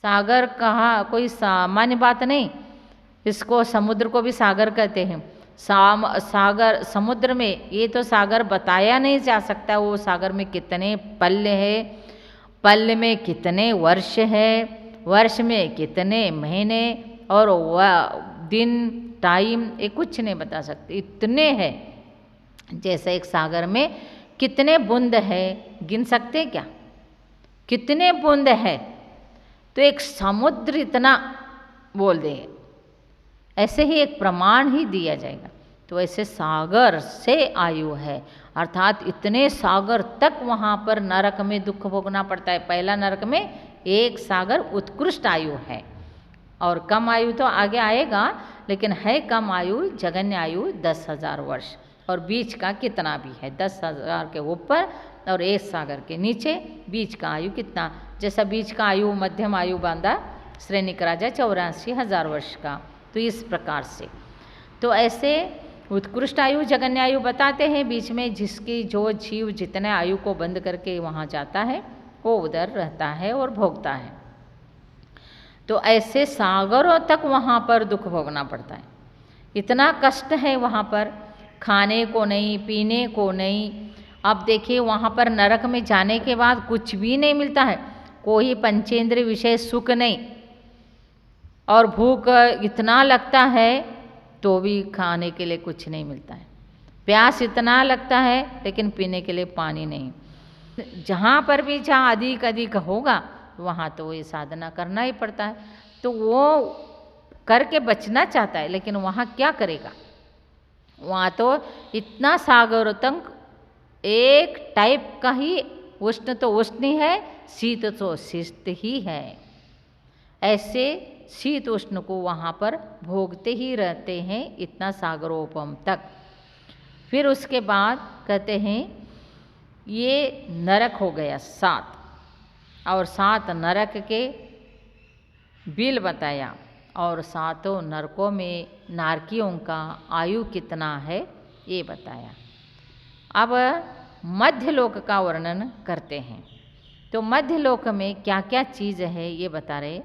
सागर कहा कोई सामान्य बात नहीं, इसको समुद्र को भी सागर कहते हैं। सागर समुद्र में ये तो सागर बताया नहीं जा सकता, वो सागर में कितने पल्ल है, पल्ल में कितने वर्ष है, वर्ष में कितने महीने और दिन टाइम, ये कुछ नहीं बता सकते, इतने हैं। जैसे एक सागर में कितने बूंद है, गिन सकते क्या? कितने बूंद है? तो एक समुद्र इतना बोल दे, ऐसे ही एक प्रमाण ही दिया जाएगा। तो ऐसे सागर से आयु है, अर्थात इतने सागर तक वहाँ पर नरक में दुख भोगना पड़ता है। पहला नरक में एक सागर उत्कृष्ट आयु है, और कम आयु तो आगे आएगा, लेकिन है कम आयु, जगन्य आयु 10,000 वर्ष, और बीच का कितना भी है 10,000 के ऊपर और एक सागर के नीचे बीच का आयु कितना, जैसा बीच का आयु मध्यम आयु बांधा श्रेणिक राजा 84,000 वर्ष का। तो इस प्रकार से तो ऐसे उत्कृष्ट आयु जगन्य आयु बताते हैं। बीच में जिसकी जो जीव जितने आयु को बंद करके वहाँ जाता है वो उधर रहता है और भोगता है। तो ऐसे सागरों तक वहाँ पर दुख भोगना पड़ता है, इतना कष्ट है वहाँ पर, खाने को नहीं, पीने को नहीं। अब देखिए वहाँ पर नरक में जाने के बाद कुछ भी नहीं मिलता है, कोई पंचेंद्रिय विषय सुख नहीं, और भूख इतना लगता है तो भी खाने के लिए कुछ नहीं मिलता है, प्यास इतना लगता है लेकिन पीने के लिए पानी नहीं। जहाँ पर भी जहाँ अधिक अधिक होगा वहाँ तो ये साधना करना ही पड़ता है। तो वो करके बचना चाहता है, लेकिन वहाँ क्या करेगा? वहाँ तो इतना सागर तक एक टाइप का ही, उष्ण तो उष्ण ही है, शीत तो शीत ही है। ऐसे शीत उष्ण को वहाँ पर भोगते ही रहते हैं इतना सागरोपम तक। फिर उसके बाद कहते हैं ये नरक हो गया 7, और 7 नरक के बिल बताया, और 7 नरकों में नारकियों का आयु कितना है ये बताया। अब मध्यलोक का वर्णन करते हैं। तो मध्यलोक में क्या क्या चीज़ है ये बता रहे।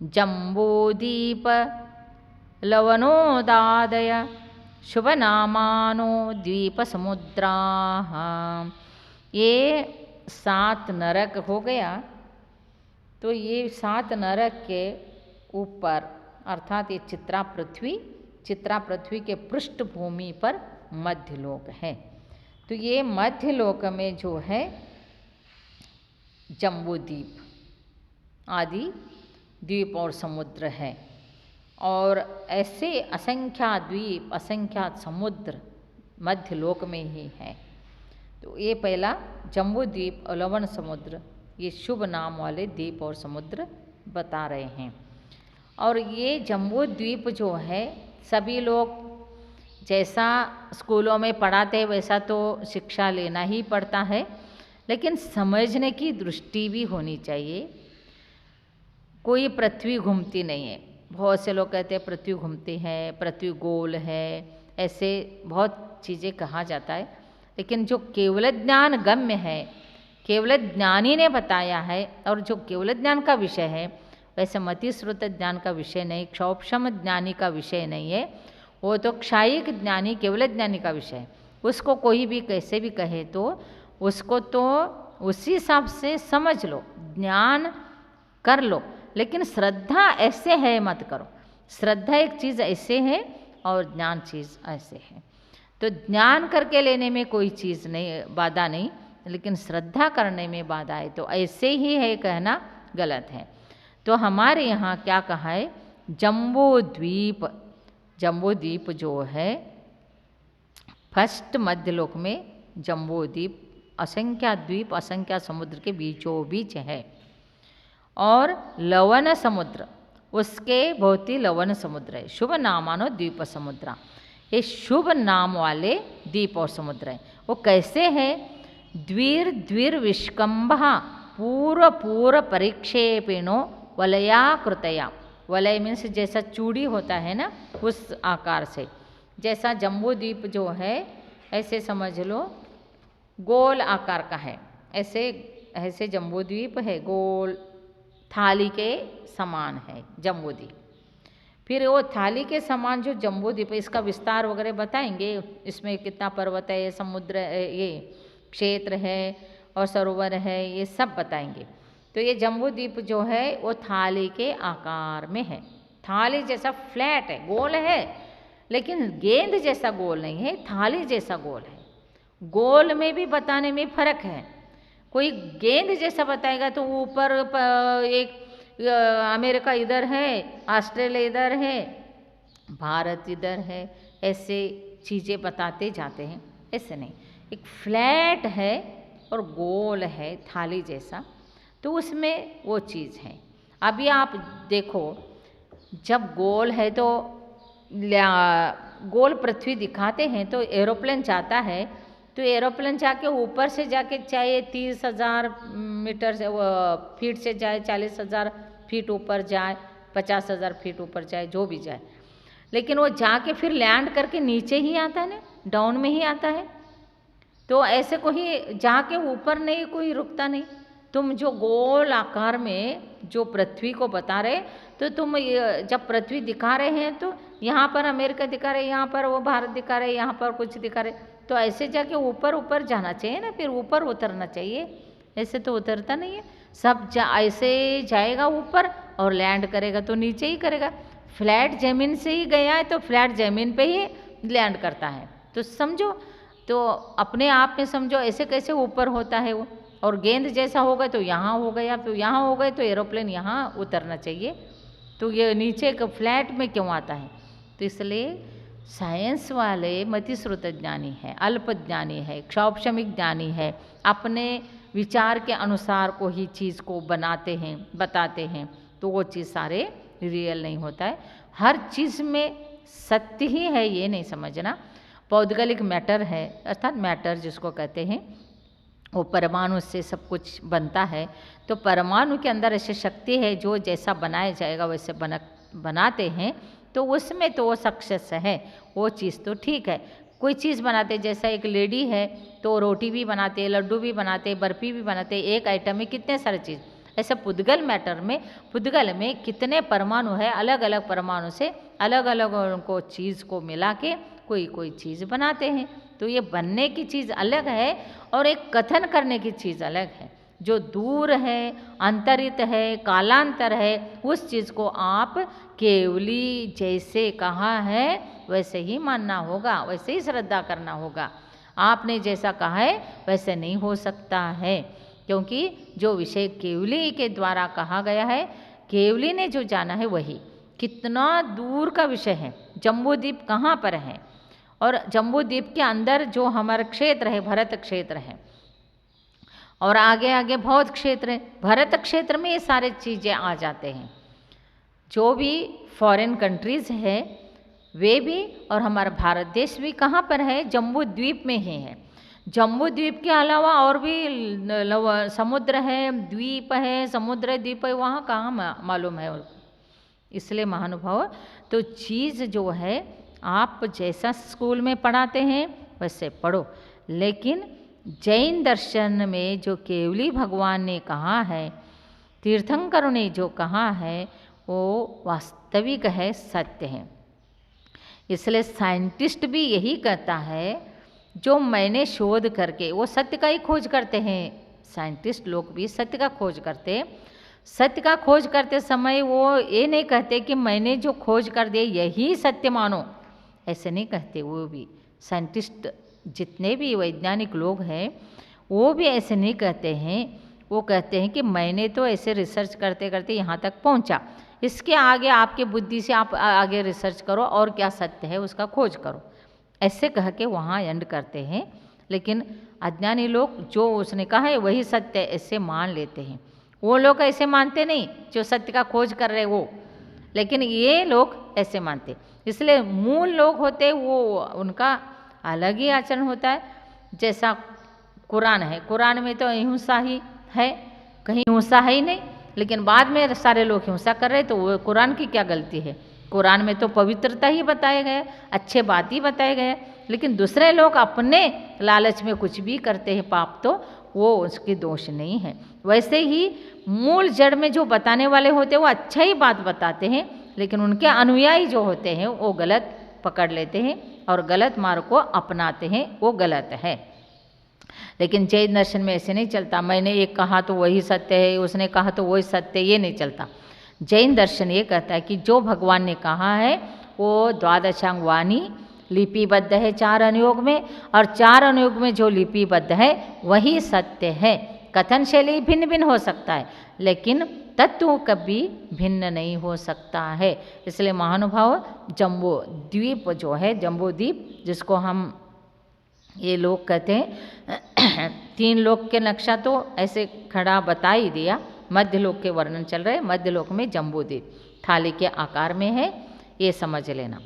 जम्बूदीप लवनोदादय शुभनामानो द्वीप समुद्राः, ये 7 नरक हो गया। तो ये 7 नरक के ऊपर अर्थात ये चित्रा पृथ्वी के पृष्ठभूमि पर मध्यलोक है। तो ये मध्यलोक में जो है जम्बूद्वीप आदि द्वीप और समुद्र है, और ऐसे असंख्यात द्वीप असंख्यात समुद्र मध्यलोक में ही है। तो ये पहला जम्बूद्वीप और लवण समुद्र, ये शुभ नाम वाले द्वीप और समुद्र बता रहे हैं। और ये जम्बूद्वीप जो है सभी लोग जैसा स्कूलों में पढ़ाते हैं वैसा तो शिक्षा लेना ही पड़ता है, लेकिन समझने की दृष्टि भी होनी चाहिए। कोई पृथ्वी घूमती नहीं है, बहुत से लोग कहते हैं पृथ्वी घूमती है, पृथ्वी गोल है, ऐसे बहुत चीज़ें कहा जाता है, लेकिन जो केवल ज्ञान गम्य है, केवल ज्ञानी ने बताया है, और जो केवल ज्ञान का विषय है वैसे मति श्रुत ज्ञान का विषय नहीं, क्षौपशम ज्ञानी का विषय नहीं है, वो तो क्षायिक ज्ञानी केवल ज्ञानी का विषय है। उसको कोई भी कैसे भी कहे तो उसको तो उसी हिसाब से समझ लो, ज्ञान कर लो, लेकिन श्रद्धा ऐसे है मत करो। श्रद्धा एक चीज़ ऐसे है और ज्ञान चीज़ ऐसे है। तो ज्ञान करके लेने में कोई चीज़ नहीं, बाधा नहीं, लेकिन श्रद्धा करने में बाधा है, तो ऐसे ही है कहना गलत है। तो हमारे यहाँ क्या कहा है, जम्बूद्वीप, जम्बूद्वीप जो है फर्स्ट मध्यलोक में जम्बूद्वीप असंख्या द्वीप असंख्या समुद्र के बीचों बीच है, और लवण समुद्र उसके बहुत ही लवण समुद्र है। शुभ नामानो द्वीप समुद्र, ये शुभ नाम वाले द्वीप और समुद्र है। वो कैसे है, द्विर विष्कंभा पूर्व पूर्व परिक्षेपिणो वलयाकृतया, वलय मीन्स जैसा चूड़ी होता है ना उस आकार से, जैसा जम्बूद्वीप जो है ऐसे समझ लो गोल आकार का है, ऐसे ऐसे जम्बूद्वीप है गोल थाली के समान है जम्बूद्वीप। फिर वो थाली के समान जो जम्बूद्वीप है, इसका विस्तार वगैरह बताएंगे, इसमें कितना पर्वत है, समुद्र ये क्षेत्र है और सरोवर है, ये सब बताएंगे। तो ये जम्बूद्वीप जो है वो थाली के आकार में है, थाली जैसा फ्लैट है, गोल है, लेकिन गेंद जैसा गोल नहीं है, थाली जैसा गोल है। गोल में भी बताने में फर्क है, कोई गेंद जैसा बताएगा तो ऊपर एक अमेरिका इधर है, ऑस्ट्रेलिया इधर है, भारत इधर है, ऐसे चीज़ें बताते जाते हैं। ऐसे नहीं, एक फ्लैट है और गोल है थाली जैसा, तो उसमें वो चीज़ है। अभी आप देखो, जब गोल है तो गोल पृथ्वी दिखाते हैं तो एरोप्लेन जाता है, तो एरोप्लेन जाके ऊपर से जाके चाहे 30,000 मीटर से फीट से जाए, 40,000 फीट ऊपर जाए, 50,000 फीट ऊपर जाए, जो भी जाए, लेकिन वो जाके फिर लैंड करके नीचे ही आता है ना, डाउन में ही आता है। तो ऐसे कोई जाके ऊपर नहीं, कोई रुकता नहीं। तुम जो गोल आकार में जो पृथ्वी को बता रहे, तो तुम जब पृथ्वी दिखा रहे हैं तो यहाँ पर अमेरिका दिखा रहे, यहाँ पर वो भारत दिखा रहे, यहाँ पर कुछ दिखा रहे, तो ऐसे जाके ऊपर ऊपर जाना चाहिए ना, फिर ऊपर उतरना चाहिए। ऐसे तो उतरता नहीं है, सब ऐसे जाएगा ऊपर और लैंड करेगा तो नीचे ही करेगा। फ्लैट ज़मीन से ही गया है तो फ्लैट ज़मीन पे ही लैंड करता है। तो समझो, तो अपने आप में समझो ऐसे कैसे ऊपर होता है वो। और गेंद जैसा हो गया तो यहाँ हो गया, फिर यहाँ हो गए तो एरोप्लेन यहाँ उतरना चाहिए, तो ये नीचे का फ्लैट में क्यों आता है। तो इसलिए साइंस वाले मतिश्रुत ज्ञानी है, अल्प ज्ञानी है, क्षौपशमिक ज्ञानी है, अपने विचार के अनुसार को ही चीज़ को बनाते हैं, बताते हैं, तो वो चीज़ सारे रियल नहीं होता है। हर चीज़ में सत्य ही है ये नहीं समझना। पौद्गलिक मैटर है, अर्थात मैटर जिसको कहते हैं, वो परमाणु से सब कुछ बनता है, तो परमाणु के अंदर ऐसी शक्ति है जो जैसा बनाया जाएगा वैसे बनाते हैं, तो उसमें तो वो सक्सेस है, वो चीज़ तो ठीक है। कोई चीज़ बनाते, जैसा एक लेडी है तो रोटी भी बनाते, लड्डू भी बनाते, बर्फ़ी भी बनाते, एक आइटम में कितने सारे चीज़। ऐसे पुद्गल मैटर में, पुद्गल में कितने परमाणु है, अलग अलग परमाणु से अलग अलग उनको चीज़ को मिला के कोई चीज़ बनाते हैं। तो ये बनने की चीज़ अलग है और एक कथन करने की चीज़ अलग है। जो दूर है, अंतरित है, कालांतर है, उस चीज़ को आप केवली जैसे कहा है वैसे ही मानना होगा, वैसे ही श्रद्धा करना होगा। आपने जैसा कहा है वैसे नहीं हो सकता है, क्योंकि जो विषय केवली के द्वारा कहा गया है, केवली ने जो जाना है वही। कितना दूर का विषय है, जम्बूद्वीप कहाँ पर है, और जम्बूद्वीप के अंदर जो हमारा क्षेत्र है भरत क्षेत्र है, और आगे आगे बहुत क्षेत्र है। भरत क्षेत्र में ये सारे चीज़ें आ जाते हैं। जो भी फॉरेन कंट्रीज़ है वे भी, और हमारा भारत देश भी कहाँ पर है, जम्बूद्वीप में ही है। जम्बूद्वीप के अलावा और भी समुद्र है, द्वीप है, समुद्र द्वीप है, वहाँ कहाँ मालूम है। इसलिए महानुभाव, तो चीज़ जो है आप जैसा स्कूल में पढ़ाते हैं वैसे पढ़ो, लेकिन जैन दर्शन में जो केवली भगवान ने कहा है, तीर्थंकरों ने जो कहा है, वो वास्तविक है, सत्य है। इसलिए साइंटिस्ट भी यही कहता है, जो मैंने शोध करके, वो सत्य का ही खोज करते हैं। साइंटिस्ट लोग भी सत्य का खोज करते हैं। सत्य का खोज करते समय वो ये नहीं कहते कि मैंने जो खोज कर दिया यही सत्य मानो, ऐसे नहीं कहते। वो भी साइंटिस्ट जितने भी वैज्ञानिक लोग हैं वो भी ऐसे नहीं कहते हैं। वो कहते हैं कि मैंने तो ऐसे रिसर्च करते करते यहाँ तक पहुँचा, इसके आगे आपके बुद्धि से आप आगे रिसर्च करो और क्या सत्य है उसका खोज करो, ऐसे कह के वहाँ एंड करते हैं। लेकिन अज्ञानी लोग जो उसने कहा है वही सत्य ऐसे मान लेते हैं। वो लोग ऐसे मानते नहीं जो सत्य का खोज कर रहे वो, लेकिन ये लोग ऐसे मानते। इसलिए मूल लोग होते वो उनका अलग ही आचरण होता है। जैसा कुरान है, कुरान में तो अहिंसा ही है, कहीं हिंसा है ही नहीं, लेकिन बाद में सारे लोग हिंसा कर रहे, तो वो कुरान की क्या गलती है। कुरान में तो पवित्रता ही बताया गया, अच्छे बात ही बताए गए, लेकिन दूसरे लोग अपने लालच में कुछ भी करते हैं पाप, तो वो उसकी दोष नहीं है। वैसे ही मूल जड़ में जो बताने वाले होते हैं वो अच्छा ही बात बताते हैं, लेकिन उनके अनुयायी जो होते हैं वो गलत पकड़ लेते हैं और गलत मार्ग को अपनाते हैं, वो गलत है। लेकिन जैन दर्शन में ऐसे नहीं चलता, मैंने एक कहा तो वही सत्य है, उसने कहा तो वही सत्य, ये नहीं चलता। जैन दर्शन ये कहता है कि जो भगवान ने कहा है वो द्वादशांग वाणी लिपिबद्ध है 4 अनुयोग में, और 4 अनुयोग में जो लिपिबद्ध है वही सत्य है। कथन शैली भिन्न भिन्न हो सकता है, लेकिन तत्व कभी भिन्न नहीं हो सकता है। इसलिए महानुभाव जम्बू द्वीप जो है, जम्बू द्वीप जिसको हम ये लोग कहते हैं 3 लोक के नक्शा तो ऐसे खड़ा बता ही दिया, मध्य लोक के वर्णन चल रहे। मध्य लोक में जम्बू द्वीप थाली के आकार में है, ये समझ लेना।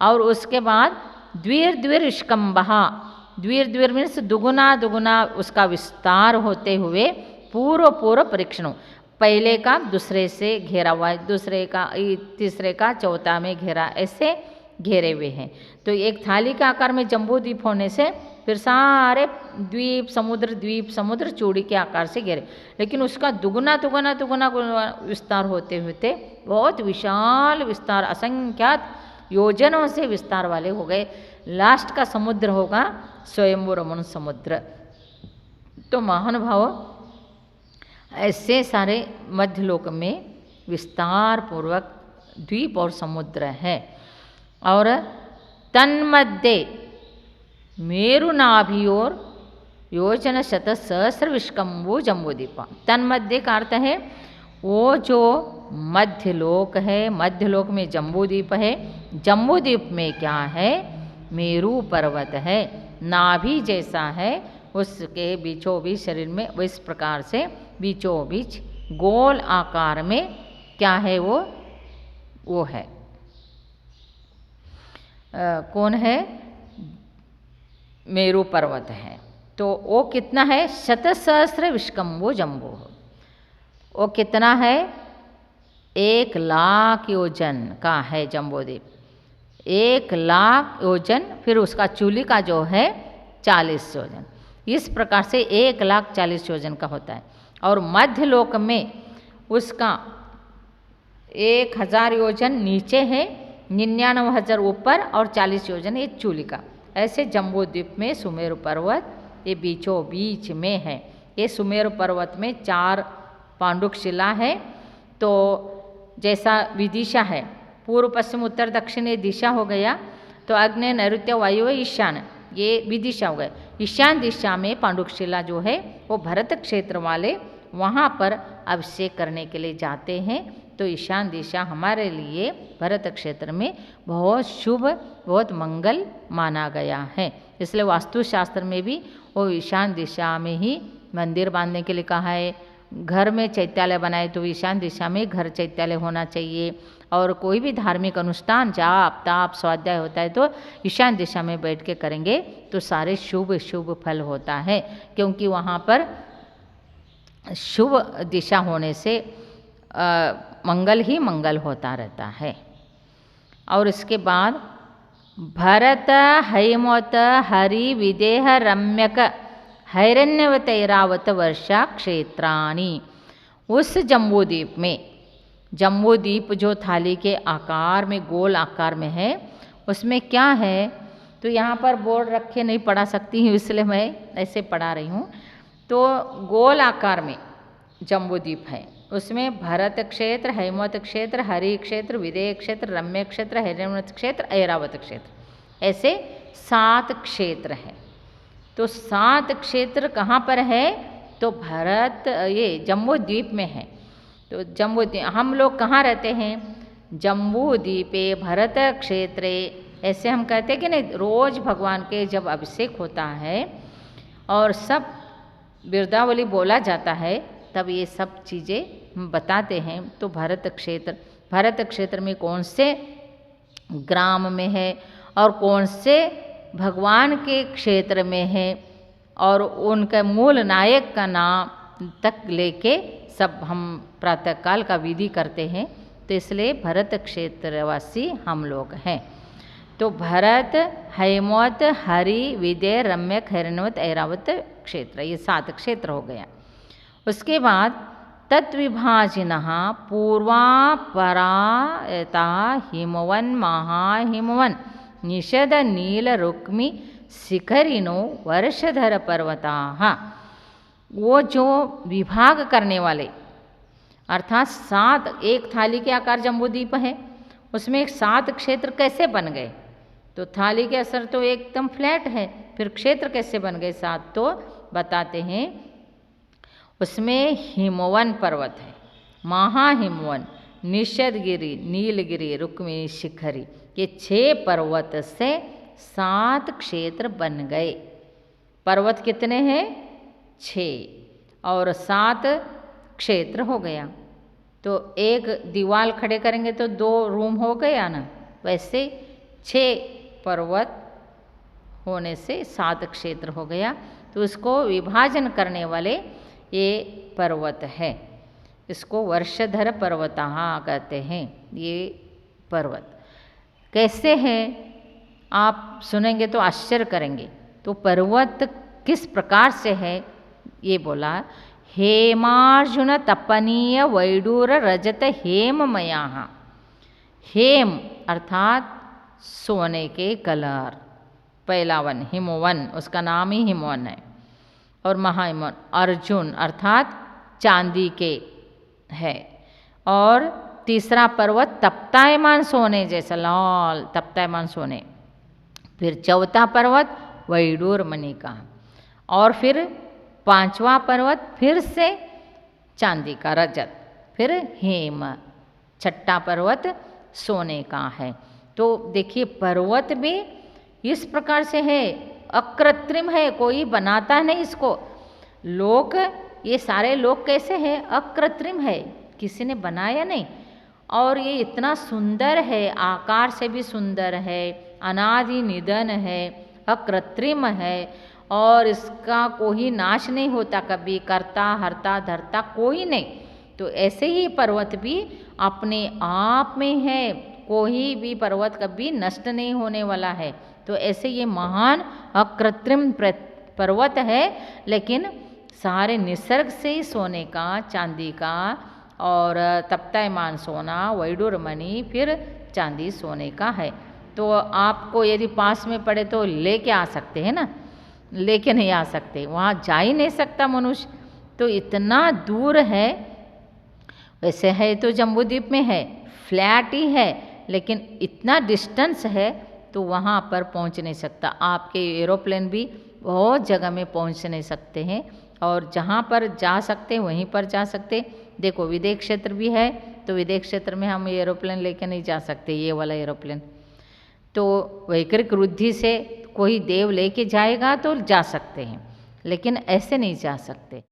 और उसके बाद द्विर द्विर इष्कम्बहा, द्विर द्विर मीन्स दुगुना दुगुना उसका विस्तार होते हुए पूर्व पूर्व परीक्षणों, पहले का दूसरे से घेरा हुआ है, दूसरे का तीसरे का चौथा में घेरा, ऐसे घेरे हुए हैं। तो एक थाली के आकार में जम्बू द्वीप होने से फिर सारे द्वीप समुद्र चूड़ी के आकार से घेरे, लेकिन उसका दुगुना दुगुना दुगुना विस्तार होते होते बहुत विशाल विस्तार, असंख्यात योजनों से विस्तार वाले हो गए। लास्ट का समुद्र होगा स्वयंभू रमण समुद्र। तो महानुभाव ऐसे सारे मध्यलोक में विस्तार पूर्वक द्वीप और समुद्र है। और तन्मध्ये मेरुनाभियोर योजन शत सहस्र विष्कम्भु जम्बूद्वीप। तन्मध्ये का अर्थ है वो जो मध्यलोक है, मध्यलोक में जम्बूद्वीप है। जम्बूद्वीप में क्या है? मेरु पर्वत है, नाभि जैसा है, उसके बीचों बीच शरीर में इस प्रकार से बीचों बीच गोल आकार में क्या है? वो है कौन है? मेरु पर्वत है। तो वो कितना है? शतसहस्र विष्कम्भो जम्बो। वो कितना है? 1,00,000 योजन का है जम्बूद्वीप, 1,00,000 योजन। फिर उसका चूली का जो है 40 योजन। इस प्रकार से 1,40,000 योजन का होता है। और मध्यलोक में उसका 1,000 योजन नीचे है, 99,000 ऊपर और 40 योजन ये चूली का। ऐसे जम्बूद्वीप में सुमेरु पर्वत ये बीचों बीच में है। ये सुमेरु पर्वत में 4 पांडुक शिला है। तो जैसा विदिशा है, पूर्व पश्चिम उत्तर दक्षिण ये दिशा हो गया। तो अग्नि नैऋत्य वायु ईशान ये विदिशा हो गए। ईशान दिशा में पांडुक शिला जो है वो भरत क्षेत्र वाले वहाँ पर अभिषेक करने के लिए जाते हैं। तो ईशान दिशा हमारे लिए भरत क्षेत्र में बहुत शुभ, बहुत मंगल माना गया है। इसलिए वास्तुशास्त्र में भी वो ईशान दिशा में ही मंदिर बांधने के लिए कहा है। घर में चैत्यालय बनाए तो ईशान दिशा में घर चैत्यालय होना चाहिए। और कोई भी धार्मिक अनुष्ठान जाप ताप स्वाध्याय होता है तो ईशान दिशा में बैठ के करेंगे तो सारे शुभ शुभ फल होता है, क्योंकि वहाँ पर शुभ दिशा होने से मंगल ही मंगल होता रहता है। और इसके बाद भरत हैमोत हरि विदेह रम्यक हैरण्यवत ऐरावत वर्षा क्षेत्राणि। उस जम्बूद्वीप में, जम्बूद्वीप जो थाली के आकार में गोल आकार में है, उसमें क्या है? तो यहाँ पर बोर्ड रखे नहीं पढ़ा सकती हूँ, इसलिए मैं ऐसे पढ़ा रही हूँ। तो गोल आकार में जम्बूद्वीप है, उसमें भरत क्षेत्र, हैमवत क्षेत्र, हरि क्षेत्र, विदेह क्षेत्र, रम्य क्षेत्र, हैरण्यवत क्षेत्र, ऐरावत क्षेत्र, ऐसे 7 क्षेत्र हैं। तो 7 क्षेत्र कहाँ पर है? तो भरत ये जम्बूद्वीप में है। तो जम्बूद्वीप हम लोग कहाँ रहते हैं? जम्बूद्वीपे भरत क्षेत्रे, ऐसे हम कहते हैं कि नहीं। रोज भगवान के जब अभिषेक होता है और सब बिरदावली बोला जाता है तब ये सब चीज़ें बताते हैं। तो भरत क्षेत्र में कौन से ग्राम में है और कौन से भगवान के क्षेत्र में है और उनका मूल नायक का नाम तक लेके सब हम प्रातःकाल का विधि करते हैं। तो इसलिए भरत क्षेत्रवासी हम लोग हैं। तो भरत, हैमवत, हरि, विदेह, रम्यक, हिरण्यवत, ऐरावत क्षेत्र, ये 7 क्षेत्र हो गया। उसके बाद तत्विभाजिन पूर्वापरायता हिमवन महाहिमवन निषद नील रुक्मि शिखरिनो वर्षधर पर्वताः। वो जो विभाग करने वाले अर्थात 7, एक थाली के आकार जम्बूद्वीप है, उसमें एक 7 क्षेत्र कैसे बन गए? तो थाली के असर तो एकदम फ्लैट है, फिर क्षेत्र कैसे बन गए 7? तो बताते हैं, उसमें हिमवन पर्वत है, महाहिमवन, निषदगिरि, नीलगिरि, रुक्मिणी शिखरी, ये 6 पर्वत से 7 क्षेत्र बन गए। पर्वत कितने हैं? 6 और 7 क्षेत्र हो गया। तो एक दीवार खड़े करेंगे तो 2 रूम हो गया ना, वैसे 6 पर्वत होने से 7 क्षेत्र हो गया। तो उसको विभाजन करने वाले ये पर्वत है, इसको वर्षधर पर्वतः कहते हैं। ये पर्वत कैसे हैं आप सुनेंगे तो आश्चर्य करेंगे। तो पर्वत किस प्रकार से है ये बोला, हेमार्जुन तपनीय वैडूर रजत हेममयाः। हेम अर्थात सोने के कलर, पहला वन हिमवन, उसका नाम ही हिमवन है। और महाहिमवन अर्जुन अर्थात चांदी के है। और तीसरा पर्वत तप्तायमान सोने जैसा लाल तप्तायमान सोने। फिर चौथा पर्वत वैडूर मणि का। और फिर 5वां पर्वत फिर से चांदी का रजत, फिर हेम। 6ठा पर्वत सोने का है। तो देखिए पर्वत भी इस प्रकार से है, अकृत्रिम है, कोई बनाता नहीं इसको। लोक ये सारे लोग कैसे हैं? अकृत्रिम है, किसी ने बनाया नहीं। और ये इतना सुंदर है, आकार से भी सुंदर है, अनादि निधन है, अकृत्रिम है, और इसका कोई नाश नहीं होता, कभी करता हरता धरता कोई नहीं। तो ऐसे ही पर्वत भी अपने आप में है, कोई भी पर्वत कभी नष्ट नहीं होने वाला है। तो ऐसे ये महान अकृत्रिम पर्वत है, लेकिन सारे निसर्ग से ही सोने का, चांदी का और तप्तायमान सोना, वैडूर मणि, फिर चांदी सोने का है। तो आपको यदि पास में पड़े तो लेके आ सकते हैं ना, लेके नहीं आ सकते, वहाँ जा ही नहीं सकता मनुष्य। तो इतना दूर है, वैसे है तो जम्बूद्वीप में है, फ्लैट ही है, लेकिन इतना डिस्टेंस है तो वहाँ पर पहुँच नहीं सकता। आपके एरोप्लेन भी बहुत जगह में पहुँच नहीं सकते हैं, और जहाँ पर जा सकते वहीं पर जा सकते। देखो विदेश क्षेत्र भी है, तो विदेश क्षेत्र में हम एरोप्लेन लेके नहीं जा सकते, ये वाला एरोप्लेन। तो वैकृक वृद्धि से कोई देव लेके जाएगा तो जा सकते हैं, लेकिन ऐसे नहीं जा सकते।